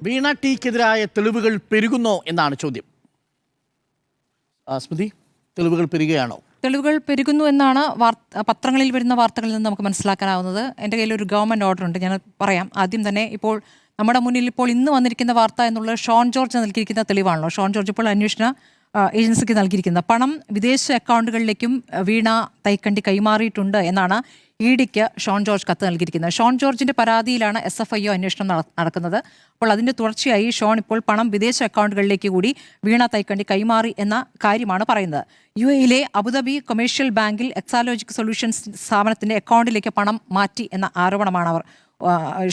വീണ ടിക്കെതിരായ തെളിവുകൾ പെരുകുന്നോ എന്നാണ് ചോദ്യം. സ്മൃതി, തെളിവുകൾ പെരുകയാണോ? തെളിവുകൾ പെരുകുന്നു എന്നാണ് പത്രങ്ങളിൽ വരുന്ന വാർത്തകളിൽ നിന്ന് നമുക്ക് മനസ്സിലാക്കാനാവുന്നത്. എൻ്റെ കയ്യിൽ ഒരു ഗവൺമെൻറ് ഓർഡർ ഉണ്ട്, ഞാൻ പറയാം. ആദ്യം തന്നെ ഇപ്പോൾ നമ്മുടെ മുന്നിൽ ഇപ്പോൾ ഇന്ന് വന്നിരിക്കുന്ന വാർത്ത എന്നുള്ളത് ഷോൺ ജോർജ് നൽകിയിരിക്കുന്ന തെളിവാണല്ലോ. ഷോൺ ജോർജ് ഇപ്പോൾ അന്വേഷണ ഏജൻസിക്ക് നൽകിയിരിക്കുന്ന പണം വിദേശ അക്കൗണ്ടുകളിലേക്കും വീണ തൈക്കണ്ടി കൈമാറിയിട്ടുണ്ട് എന്നാണ് ഇഡിക്ക് ഷോൺ ജോർജ് കത്ത് നൽകിയിരിക്കുന്നത്. ഷോൺ ജോർജിന്റെ പരാതിയിലാണ് SFIO അന്വേഷണം നടക്കുന്നത്. അപ്പോൾ അതിന്റെ തുടർച്ചയായി ഷോൺ ഇപ്പോൾ പണം വിദേശ അക്കൗണ്ടുകളിലേക്ക് കൂടി വീണ തൈക്കണ്ടി കൈമാറി എന്ന കാര്യമാണ് പറയുന്നത്. UAE അബുദാബി കൊമേഴ്ഷ്യൽ ബാങ്കിൽ എക്സാലോജിക് സൊല്യൂഷൻസ് സ്ഥാപനത്തിന്റെ അക്കൗണ്ടിലേക്ക് പണം മാറ്റി എന്ന ആരോപണമാണ്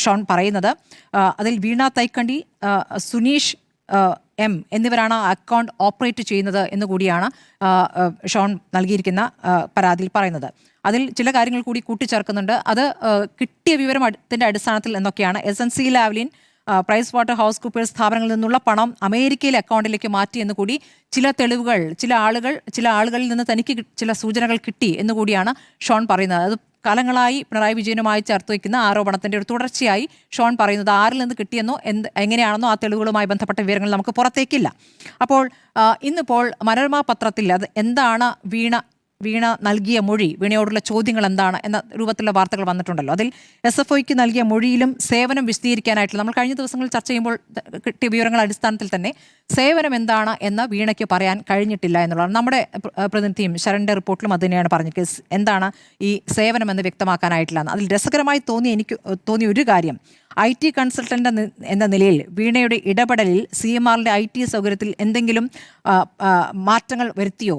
ഷോൺ പറയുന്നത്. അതിൽ വീണ തൈക്കണ്ടി, സുനീഷ് M എന്നിവരാണ് അക്കൗണ്ട് ഓപ്പറേറ്റ് ചെയ്യുന്നത് എന്നുകൂടിയാണ് ഷോൺ നൽകിയിരിക്കുന്ന പരാതിയിൽ പറയുന്നത്. അതിൽ ചില കാര്യങ്ങൾ കൂടി കൂട്ടിച്ചേർക്കുന്നുണ്ട്. അത് കിട്ടിയ വിവരത്തിന്റെ അടിസ്ഥാനത്തിൽ എന്നൊക്കെയാണ്. SNC Lavalin, PricewaterhouseCoopers സ്ഥാപനങ്ങളിൽ നിന്നുള്ള പണം അമേരിക്കയിലെ അക്കൗണ്ടിലേക്ക് മാറ്റി എന്ന് കൂടി ചില തെളിവുകൾ ചില ആളുകളിൽ നിന്ന് തനിക്ക് ചില സൂചനകൾ കിട്ടി എന്നുകൂടിയാണ് ഷോൺ പറയുന്നത്. അത് കാലങ്ങളായി പിണറായി വിജയനുമായി ചേർത്ത് വയ്ക്കുന്ന ആരോപണത്തിന്റെ ഒരു തുടർച്ചയായി ഷോൺ പറയുന്നത്. ആരിൽ നിന്ന് കിട്ടിയെന്നോ എങ്ങനെയാണെന്നോ ആ തെളിവുകളുമായി ബന്ധപ്പെട്ട വിവരങ്ങൾ നമുക്ക് പുറത്തേക്കില്ല. അപ്പോൾ ഇന്നിപ്പോൾ മനോരമ പത്രത്തിൽ അത് എന്താണ് വീണ നൽകിയ മൊഴി, വീണയോടുള്ള ചോദ്യങ്ങൾ എന്താണ് എന്ന രൂപത്തിലുള്ള വാർത്തകൾ വന്നിട്ടുണ്ടല്ലോ. അതിൽ SFOയ്ക്ക് നൽകിയ മൊഴിയിലും സേവനം വിശദീകരിക്കാനായിട്ടുള്ള നമ്മൾ കഴിഞ്ഞ ദിവസങ്ങളിൽ ചർച്ച ചെയ്യുമ്പോൾ കിട്ടിയ വിവരങ്ങളുടെ അടിസ്ഥാനത്തിൽ തന്നെ സേവനം എന്താണ് എന്ന് വീണയ്ക്ക് പറയാൻ കഴിഞ്ഞിട്ടില്ല എന്നുള്ളതാണ്. നമ്മുടെ പ്രതിനിധിയും ശരണിന്റെ റിപ്പോർട്ടിലും അത് തന്നെയാണ് പറഞ്ഞത്. എന്താണ് ഈ സേവനം എന്ന് വ്യക്തമാക്കാനായിട്ടില്ല. അതിൽ രസകരമായി തോന്നിയ ഒരു കാര്യം, IT കൺസൾട്ടന്റ് എന്ന നിലയിൽ വീണയുടെ ഇടപെടലിൽ CMRന്റെ IT സൗകര്യത്തിൽ എന്തെങ്കിലും മാറ്റങ്ങൾ വരുത്തിയോ,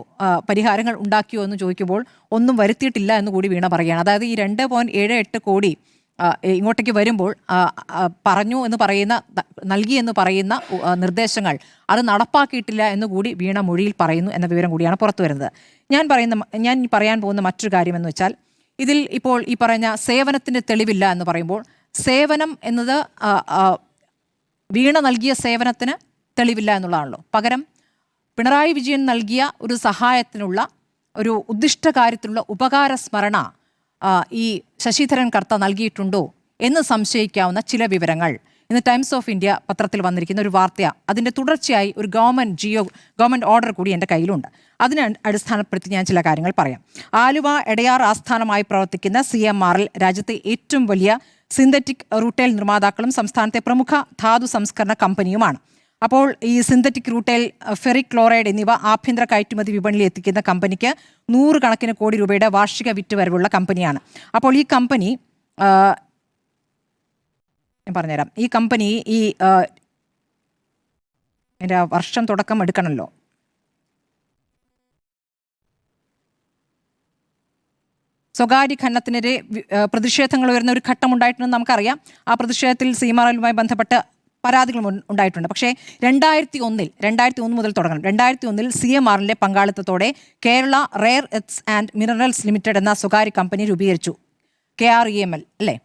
പരിഹാരങ്ങൾ ഉണ്ടാക്കിയോ എന്ന് ചോദിക്കുമ്പോൾ ഒന്നും വരുത്തിയിട്ടില്ല എന്ന് കൂടി വീണ പറയുകയാണ്. അതായത് ഈ 2.78 കോടി ഇങ്ങോട്ടേക്ക് വരുമ്പോൾ നൽകി എന്ന് പറയുന്ന നിർദ്ദേശങ്ങൾ അത് നടപ്പാക്കിയിട്ടില്ല എന്നുകൂടി വീണ മൊഴിയിൽ പറയുന്നു എന്ന വിവരം കൂടിയാണ് പുറത്തു വരുന്നത്. ഞാൻ പറയാൻ പോകുന്ന മറ്റൊരു കാര്യമെന്ന് വെച്ചാൽ, ഇതിൽ ഇപ്പോൾ ഈ പറഞ്ഞ സേവനത്തിൻ്റെ തെളിവില്ല എന്ന് പറയുമ്പോൾ, സേവനം എന്നത് വീണ നൽകിയ സേവനത്തിന് തെളിവില്ല എന്നുള്ളതാണല്ലോ. പകരം പിണറായി വിജയൻ നൽകിയ ഒരു സഹായത്തിനുള്ള ഒരു ഉദ്ദിഷ്ട കാര്യത്തിലുള്ള ഉപകാര സ്മരണ ഈ ശശിധരൻ കർത്ത നൽകിയിട്ടുണ്ടോ എന്ന് സംശയിക്കാവുന്ന ചില വിവരങ്ങൾ ഇന്ന് ടൈംസ് ഓഫ് ഇന്ത്യ പത്രത്തിൽ വന്നിരിക്കുന്ന ഒരു വാർത്തയാണ്. അതിൻ്റെ തുടർച്ചയായി ഒരു ഗവൺമെൻറ് ഓർഡർ കൂടി എൻ്റെ കയ്യിലുണ്ട്. അതിനെ അടിസ്ഥാനപ്പെടുത്തി ഞാൻ ചില കാര്യങ്ങൾ പറയാം. ആലുവ എടയാർ ആസ്ഥാനമായി പ്രവർത്തിക്കുന്ന CMRL രാജ്യത്തെ ഏറ്റവും വലിയ സിന്തറ്റിക് റൂട്ടൈൽ നിർമ്മാതാക്കളും സംസ്ഥാനത്തെ പ്രമുഖ ധാതു സംസ്കരണ കമ്പനിയുമാണ്. അപ്പോൾ ഈ സിന്തറ്റിക് റൂട്ടൈൽ, ഫെറിക് ക്ലോറൈഡ് എന്നിവ ആഭ്യന്തര കയറ്റുമതി വിപണിയിൽ എത്തിക്കുന്ന കമ്പനിക്ക് 100 കണക്കിന് കോടി രൂപയുടെ വാർഷിക വിറ്റുവരവുള്ള കമ്പനിയാണ്. അപ്പോൾ ഈ കമ്പനി ഞാൻ പറഞ്ഞുതരാം. ഈ കമ്പനി എൻ്റെ വർഷം തുടക്കം എടുക്കണമല്ലോ. സ്വകാര്യ ഖനനത്തിനെതിരെ പ്രതിഷേധങ്ങൾ ഉയർന്ന ഒരു ഘട്ടം ഉണ്ടായിട്ടുണ്ടെന്ന് നമുക്കറിയാം. ആ പ്രതിഷേധത്തിൽ CMRLുമായി ബന്ധപ്പെട്ട് പരാതികൾ ഉണ്ടായിട്ടുണ്ട്. പക്ഷേ 2001 മുതൽ തുടങ്ങണം. 2001 CMRLിൻ്റെ പങ്കാളിത്തത്തോടെ Kerala rare earth's and minerals limited എന്ന സ്വകാര്യ കമ്പനി രൂപീകരിച്ചു. KREML അല്ലേ?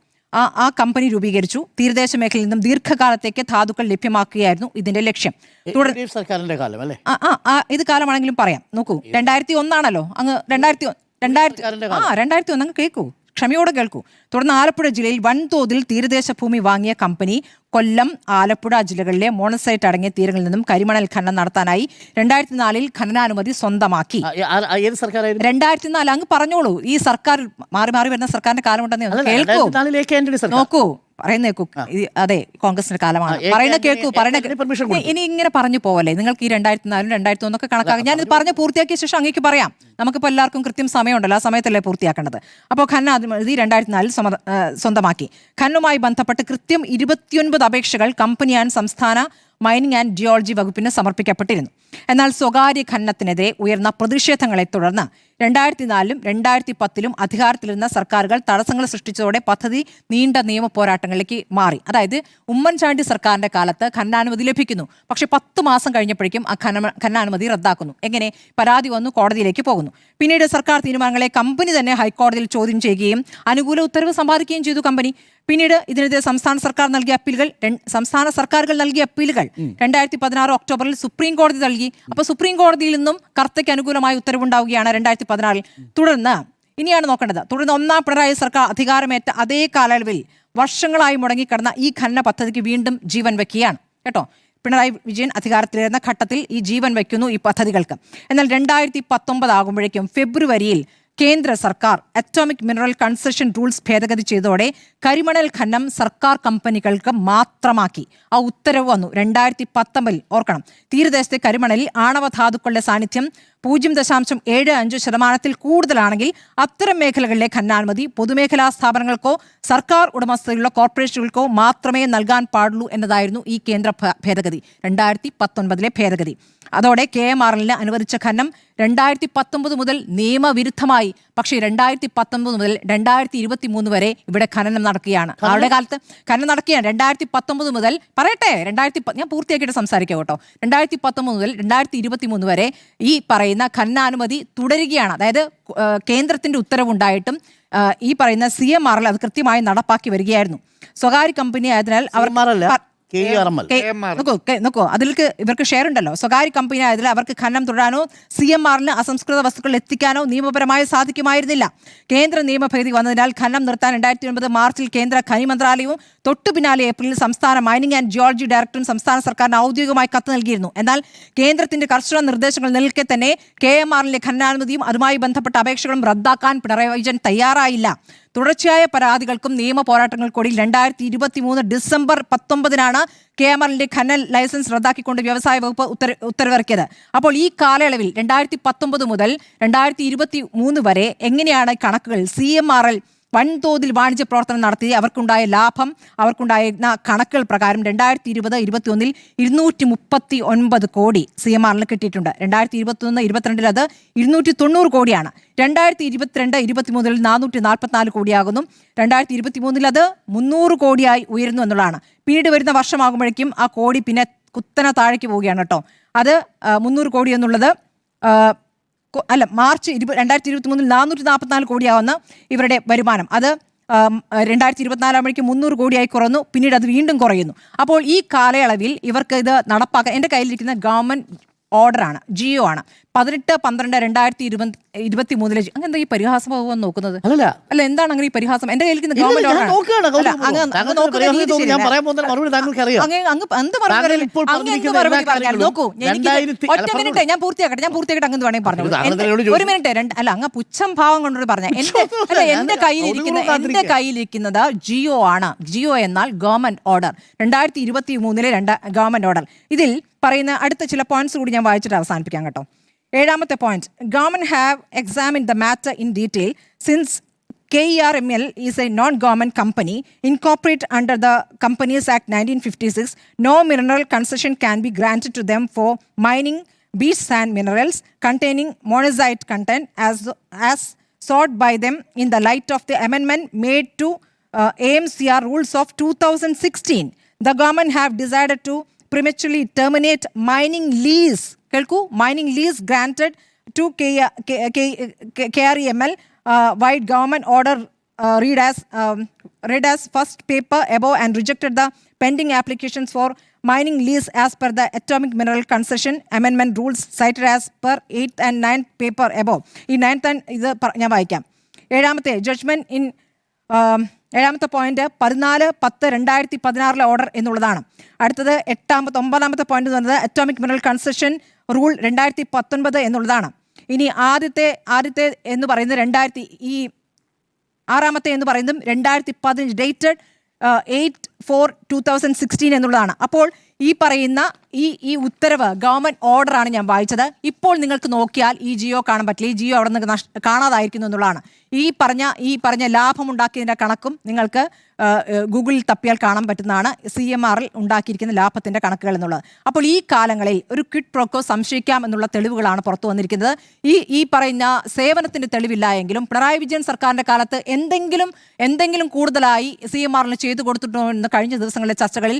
ആ കമ്പനി രൂപീകരിച്ചു. തീരദേശ മേഖലയിൽ നിന്നും ദീർഘകാലത്തേക്ക് ധാതുക്കൾ ലഭ്യമാക്കുകയായിരുന്നു ഇതിന്റെ ലക്ഷ്യം. സർക്കാരിന്റെ കാലം അല്ലേ? ഇത് കാലമാണെങ്കിലും പറയാം. നോക്കൂ, 2001 ആണല്ലോ. അങ്ങ് 2001 അങ്ങ് കേൾക്കൂ, ക്ഷമയോടെ കേൾക്കൂ. തുടർന്ന് ആലപ്പുഴ ജില്ലയിൽ വൻതോതിൽ തീരദേശ ഭൂമി വാങ്ങിയ കമ്പനി കൊല്ലം, ആലപ്പുഴ ജില്ലകളിലെ മോണസൈറ്റ് അടങ്ങിയ തീരങ്ങളിൽ നിന്നും കരിമണൽ ഖനനം നടത്താനായി 2004 ഖനനാനുമതി സ്വന്തമാക്കി. 2004 അങ്ങ് പറഞ്ഞോളൂ. ഈ സർക്കാർ മാറി വരുന്ന സർക്കാരിന്റെ കാലമുണ്ടെന്ന് കേൾക്കൂ, നോക്കൂ, പറയുന്ന കേൾക്കൂ. അതെ, കോൺഗ്രസിന്റെ കാലമാണ്. ഇനി ഇങ്ങനെ പറഞ്ഞു പോവല്ലേ നിങ്ങൾക്ക്? ഈ 2004 2001 ഒക്കെ കണക്കാക്കി ഞാനിത് പറഞ്ഞ് പൂർത്തിയാക്കിയ ശേഷം അങ്ങേക്ക് പറയാം. നമുക്കിപ്പോൾ എല്ലാവർക്കും കൃത്യം സമയമുണ്ടല്ലോ, ആ സമയത്തല്ലേ പൂർത്തിയാക്കേണ്ടത്. അപ്പോൾ ഖനനാനുമതി 2004 സ്വന്തമാക്കി. ഖനനവുമായി ബന്ധപ്പെട്ട് കൃത്യം 29 അപേക്ഷകൾ കമ്പനി ആൻഡ് സംസ്ഥാന മൈനിങ് ആൻഡ് ജിയോളജി വകുപ്പിന് സമർപ്പിക്കപ്പെട്ടിരുന്നു. എന്നാൽ സ്വകാര്യ ഖനനത്തിനെതിരെ ഉയർന്ന പ്രതിഷേധങ്ങളെ തുടർന്ന് 2004 2010 അധികാരത്തിലിരുന്ന സർക്കാരുകൾ തടസ്സങ്ങൾ സൃഷ്ടിച്ചതോടെ പദ്ധതി നീണ്ട നിയമ പോരാട്ടങ്ങളിലേക്ക് മാറി. അതായത് ഉമ്മൻചാണ്ടി സർക്കാരിന്റെ കാലത്ത് ഖനനാനുമതി ലഭിക്കുന്നു. പക്ഷേ 10 മാസം കഴിഞ്ഞപ്പോഴേക്കും ആ ഖനനാനുമതി റദ്ദാക്കുന്നു. എങ്ങനെ? പരാതി വന്നു, കോടതിയിലേക്ക് പോകുന്നു. പിന്നീട് സർക്കാർ തീരുമാനങ്ങളെ കമ്പനി തന്നെ ഹൈക്കോടതിയിൽ ചോദ്യം ചെയ്യുകയും അനുകൂല ഉത്തരവ് സമ്പാദിക്കുകയും ചെയ്തു കമ്പനി. പിന്നീട് ഇതിനെതിരെ സംസ്ഥാന സർക്കാരുകൾ നൽകിയ അപ്പീലുകൾ 2016 ഒക്ടോബറിൽ സുപ്രീം കോടതി നൽകി. അപ്പോൾ സുപ്രീം കോടതിയിൽ നിന്നും കർത്തയ്ക്ക് അനുകൂലമായ ഉത്തരവുണ്ടാവുകയാണ് 2016. ഇനിയാണ് നോക്കേണ്ടത്. തുടർന്ന് ഒന്നാം പിണറായി സർക്കാർ അധികാരമേറ്റ അതേ കാലയളവിൽ വർഷങ്ങളായി മുടങ്ങിക്കിടന്ന ഈ ഖനന പദ്ധതിക്ക് വീണ്ടും ജീവൻ വെക്കുകയാണ്. കേട്ടോ. പിണറായി വിജയൻ അധികാരത്തിലിരുന്ന ഘട്ടത്തിൽ ഈ ജീവൻ വയ്ക്കുന്നു ഈ പദ്ധതികൾക്ക്. എന്നാൽ 2019 ആകുമ്പോഴേക്കും ഫെബ്രുവരിയിൽ കേന്ദ്ര സർക്കാർ അറ്റോമിക് മിനറൽ കൺസെഷൻ റൂൾസ് ഭേദഗതി ചെയ്തതോടെ കരിമണൽ ഖനനം സർക്കാർ കമ്പനികൾക്ക് മാത്രമാക്കി. ആ ഉത്തരവ് വന്നു 2019. ഓർക്കണം, തീരദേശത്തെ കരിമണലിൽ ആണവധാതുക്കളുടെ സാന്നിധ്യം 0.75% കൂടുതലാണെങ്കിൽ അത്തരം മേഖലകളിലെ ഖനനാനുമതി പൊതുമേഖലാ സ്ഥാപനങ്ങൾക്കോ സർക്കാർ ഉടമസ്ഥതയിലുള്ള കോർപ്പറേഷനുകൾക്കോ മാത്രമേ നൽകാൻ പാടുള്ളൂ എന്നതായിരുന്നു ഈ കേന്ദ്ര ഭേദഗതി, 2019 ഭേദഗതി. അതോടെ KMRL അനുവദിച്ച ഖനനം 2019 മുതൽ നിയമവിരുദ്ധമായി. പക്ഷേ 2019 മുതൽ 2023 വരെ ഇവിടെ ഖനനം നടക്കുകയാണ്. അവരുടെ കാലത്ത് ഖനനം നടക്കുകയാണ്. 2019 മുതൽ പറയട്ടെ, ഞാൻ പൂർത്തിയാക്കിയിട്ട് സംസാരിക്കാം കേട്ടോ. 2019 മുതൽ 2023 വരെ ഈ പറയുന്ന ഖനനാനുമതി തുടരുകയാണ്. അതായത് കേന്ദ്രത്തിന്റെ ഉത്തരവുണ്ടായിട്ടും ഈ പറയുന്ന CMRL അത് കൃത്യമായി നടപ്പാക്കി വരികയായിരുന്നു. സ്വകാര്യ കമ്പനി ആയതിനാൽ അവർ നോക്കൂ, അതിലേക്ക് ഇവർക്ക് ഷെയർ ഉണ്ടല്ലോ. സ്വകാര്യ കമ്പനി ആയതിൽ അവർക്ക് ഖനനം തുടരാനോ CMRL അസംസ്കൃത വസ്തുക്കൾ എത്തിക്കാനോ നിയമപരമായി സാധിക്കുമായിരുന്നില്ല. കേന്ദ്ര നിയമഭേദഗതി വന്നതിനാൽ ഖനനം നിർത്താൻ 2009 മാർച്ചിൽ കേന്ദ്ര ഖനി മന്ത്രാലയവും തൊട്ടു പിന്നാലെ ഏപ്രിലിൽ സംസ്ഥാന മൈനിങ് ആൻഡ് ജിയോളജി ഡയറക്ടറും സംസ്ഥാന സർക്കാരിന് ഔദ്യോഗികമായി കത്ത് നൽകിയിരുന്നു. എന്നാൽ കേന്ദ്രത്തിന്റെ കർശന നിർദ്ദേശങ്ങൾ നിലനിൽക്കെ തന്നെ KMRL ഖനനാനുമതിയും അതുമായി ബന്ധപ്പെട്ട അപേക്ഷകളും റദ്ദാക്കാൻ പിണറായി വിജയൻ തയ്യാറായില്ല. തുടർച്ചയായ പരാതികൾക്കും നിയമ പോരാട്ടങ്ങൾക്കൊടുവിൽ 2023 ഡിസംബർ 19 KMRL ഖനന ലൈസൻസ് റദ്ദാക്കിക്കൊണ്ട് വ്യവസായ വകുപ്പ് ഉത്തരവിറക്കിയത്. അപ്പോൾ ഈ കാലയളവിൽ 2019 മുതൽ 2023 വരെ എങ്ങനെയാണ് കണക്കുകൾ? CMRL വൻതോതിൽ വാണിജ്യ പ്രവർത്തനം നടത്തി അവർക്കുണ്ടായ ലാഭം, അവർക്കുണ്ടായിരുന്ന കണക്കുകൾ പ്രകാരം 2020-21 239 കോടി CMRL കിട്ടിയിട്ടുണ്ട്. 2021-22 അത് 290 കോടിയാണ്. 2022-23 444 കോടിയാകുന്നു. 2023 അത് 300 കോടിയായി ഉയരുന്നു എന്നുള്ളതാണ്. പിന്നീട് വരുന്ന വർഷമാകുമ്പോഴേക്കും ആ കോടി പിന്നെ കുത്തനെ താഴേക്ക് പോവുകയാണ് കേട്ടോ. അത് 300 കോടി എന്നുള്ളത് മാർച്ച് 2023 444 കോടിയാവുന്ന ഇവരുടെ വരുമാനം അത് 2024 ആകുമ്പോഴേക്കും 300 കോടിയായി കുറഞ്ഞു. പിന്നീട് അത് വീണ്ടും കുറയുന്നു. അപ്പോൾ ഈ കാലയളവിൽ ഇവർക്ക് ഇത് നടപ്പാക്കാൻ എൻ്റെ കയ്യിലിരിക്കുന്ന ഗവൺമെൻറ് ഓർഡറാണ്, GO ആണ്. 18-12-2023 അങ്ങനെ ഈ പരിഹാസം പോകുമെന്ന് നോക്കുന്നത് അല്ല. എന്താണ് അങ്ങനെ ഈ പരിഹാസം? എന്റെ കയ്യിൽ ഗവൺമെന്റ് നോക്കൂ. ഒറ്റ മിനിറ്റ് ഞാൻ പൂർത്തിയാക്കട്ടെ അങ്ങ് വേണമെങ്കിൽ പറഞ്ഞു. ഒരു മിനിറ്റ് അല്ല, അങ്ങ് പുച്ഛം ഭാവം കൊണ്ടൊരു പറഞ്ഞ എന്റെ കയ്യിലിരിക്കുന്നത് GO ആണ്. GO എന്നാൽ ഗവൺമെന്റ് ഓർഡർ, 2023 ഗവൺമെന്റ് ഓർഡർ. ഇതിൽ പറയുന്ന അടുത്ത ചില പോയിന്റ്സ് കൂടി ഞാൻ വായിച്ചിട്ട് അവസാനിപ്പിക്കാം കേട്ടോ. 7ാമത്തെ point, government have examined the matter in detail since KERML is a non-government company incorporated under the Companies Act 1956. No mineral concession can be granted to them for mining beach sand minerals containing monazite content as sought by them in the light of the amendment made to AMCR rules of 2016. The government have decided to prematurely terminate mining lease granted to KREML wide government order read as first paper above and rejected the pending applications for mining lease as per the atomic mineral concession amendment rules cited as per 8th and 9th paper above. ഈ 9th ഇത് ഞാൻ വായിക്കാം. 7ാമത്തെ judgement in 7ാമത്തെ point 14-10-2016 order എന്നുള്ളതാണ്. അടുത്തത് 9ാമത്തെ point എന്ന് പറയുന്നത് atomic mineral concession rule 2019 എന്നുള്ളതാണ്. ഇനി ആദ്യത്തെ എന്ന് പറയുന്നത് 6ാമത്തെ എന്ന് പറയുന്നതും 2015 ഡേറ്റഡ് 8/4/2016 എന്നുള്ളതാണ്. അപ്പോൾ ഈ പറയുന്ന ഈ ഉത്തരവ് ഗവൺമെന്റ് ഓർഡറാണ് ഞാൻ വായിച്ചത്. ഇപ്പോൾ നിങ്ങൾക്ക് നോക്കിയാൽ ഈ GO കാണാൻ പറ്റില്ല. ഈ GO അവിടെ നിന്ന് കാണാതായിരിക്കുന്നു എന്നുള്ളതാണ്. ഈ പറഞ്ഞ ലാഭമുണ്ടാക്കിയതിൻ്റെ കണക്കും നിങ്ങൾക്ക് ഗൂഗിളിൽ തപ്പിയാൽ കാണാൻ പറ്റുന്നതാണ്. CMRL ഉണ്ടാക്കിയിരിക്കുന്ന ലാഭത്തിൻ്റെ കണക്കുകൾ എന്നുള്ളത്. അപ്പോൾ ഈ കാലങ്ങളിൽ ഒരു ക്വിഡ് പ്രോക്കോ സംശയിക്കാം എന്നുള്ള തെളിവുകളാണ് പുറത്തു വന്നിരിക്കുന്നത്. ഈ പറയുന്ന സേവനത്തിൻ്റെ തെളിവില്ല എങ്കിലും പിണറായി വിജയൻ സർക്കാരിൻ്റെ കാലത്ത് എന്തെങ്കിലും കൂടുതലായി CMRL ചെയ്തു കൊടുത്തിട്ടുണ്ടോ എന്ന് കഴിഞ്ഞ ദിവസങ്ങളിലെ ചർച്ചകളിൽ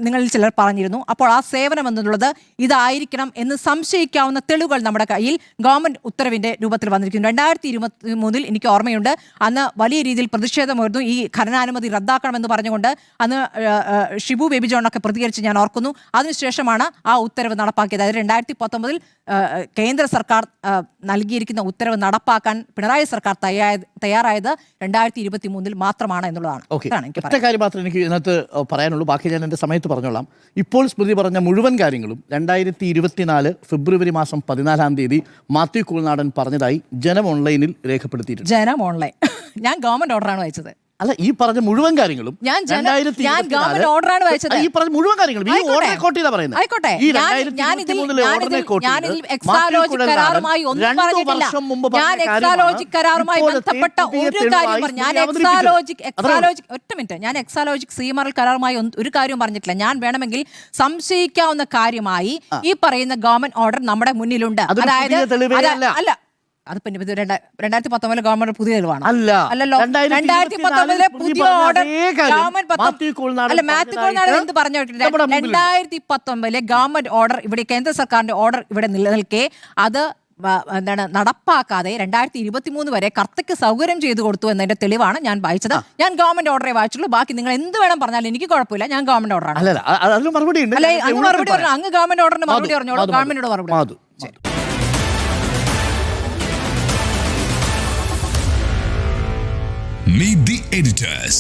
നിങ്ങളിൽ ചിലർ പറഞ്ഞിരുന്നു. അപ്പോൾ ആ സേവനം എന്നുള്ളത് ഇതായിരിക്കണം എന്ന് സംശയിക്കാവുന്ന തെളിവുകൾ നമ്മുടെ കയ്യിൽ ഗവൺമെന്റ് ഉത്തരവിന്റെ രൂപത്തിൽ വന്നിരിക്കുന്നു. 2023 എനിക്ക് ഓർമ്മയുണ്ട്, അന്ന് വലിയ രീതിയിൽ പ്രതിഷേധമായിരുന്നു ഈ ഖനനാനുമതി റദ്ദാക്കണമെന്ന് പറഞ്ഞുകൊണ്ട്. അന്ന് ഷിബു ബേബി ജോണൊക്കെ പ്രതികരിച്ച് ഞാൻ ഓർക്കുന്നു. അതിനുശേഷമാണ് ആ ഉത്തരവ് നടപ്പാക്കിയത്. അതായത് 2019 കേന്ദ്ര സർക്കാർ നൽകിയിരിക്കുന്ന ഉത്തരവ് നടപ്പാക്കാൻ പിണറായി സർക്കാർ തയ്യാറായത് 2023 മാത്രമാണ് എന്നുള്ളതാണ്. ഒറ്റ കാര്യം മാത്രം എനിക്ക് ഇതിനകത്ത് നമുക്ക് പറയാനുള്ളൂ. ബാക്കി ഞാൻ എൻ്റെ സമയത്ത് പറഞ്ഞോളാം. ഇപ്പോൾ സ്മൃതി പറഞ്ഞ മുഴുവൻ കാര്യങ്ങളും 2024 ഫെബ്രുവരി മാസം 14-ാം തീയതി മാത്യു കുഴൽനാടൻ പറഞ്ഞതായി ജനം ഓൺലൈനിൽ രേഖപ്പെടുത്തിയിട്ടുണ്ട്. ജനം ഓൺലൈൻ ഞാൻ ഗവൺമെന്റ് ഓർഡറാണ് വായിച്ചത്. അല്ല, ഈ പറഞ്ഞ മുഴുവൻ കാര്യങ്ങളും ഞാൻ ഗവൺമെന്റ് ഓർഡറാണ് വായിച്ചത്. ഈ പറഞ്ഞ മുഴുവൻ കാര്യങ്ങളും ഈ ഓർഡർ റെക്കോർഡ് ചെയ്താ പറയുന്നത്. ആയിക്കോട്ടെ, ഈ ഞാനിതിൽ 2023 എക്സാലോജി കരാറുമായി ഒന്നും പറഞ്ഞിട്ടില്ല. ഞാൻ എക്സാലോജി കരാറുമായി ബന്ധപ്പെട്ട ഒരു കാര്യം പറഞ്ഞു. ഒറ്റ മിനിറ്റ്, ഞാൻ എക്സാലോജിക് സീമറൽ കരാറുമായി ഒരു കാര്യവും പറഞ്ഞിട്ടില്ല. ഞാൻ വേണമെങ്കിൽ സംശയിക്കാവുന്ന കാര്യമായി ഈ പറയുന്ന ഗവൺമെന്റ് ഓർഡർ നമ്മുടെ മുന്നിലുണ്ട്. അതായത് അല്ല, അതിപ്പോ 2019 ഗവൺമെന്റ് പുതിയ തെളിവാണ്. അല്ലല്ലോ, 2019 പുതിയ ഓർഡർ മാത്യു കുഴൽനാടൻ എന്ത് പറഞ്ഞു? 2019 ഗവൺമെന്റ് ഓർഡർ ഇവിടെ, കേന്ദ്ര സർക്കാരിന്റെ ഓർഡർ ഇവിടെ നിലനിൽക്കെ അത് നടപ്പാക്കാതെ 2023 വരെ കർത്തയ്ക്ക് സൗകര്യം ചെയ്തു കൊടുത്തു എന്നതിന്റെ തെളിവാണ് ഞാൻ വായിച്ചത്. ഞാൻ ഗവൺമെന്റ് ഓർഡറെ വായിച്ചുള്ളൂ. ബാക്കി നിങ്ങൾ എന്ത് വേണം പറഞ്ഞാലും എനിക്ക് കുഴപ്പമില്ല. ഞാൻ ഗവൺമെന്റ് ഓർഡറാണ്. അങ്ങ് മറുപടി പറഞ്ഞു, അങ്ങ് ഗവൺമെന്റ് ഓർഡറിന് മറുപടി പറഞ്ഞോളൂ. ഗവൺമെന്റിനോട് മറുപടി. Meet the editors.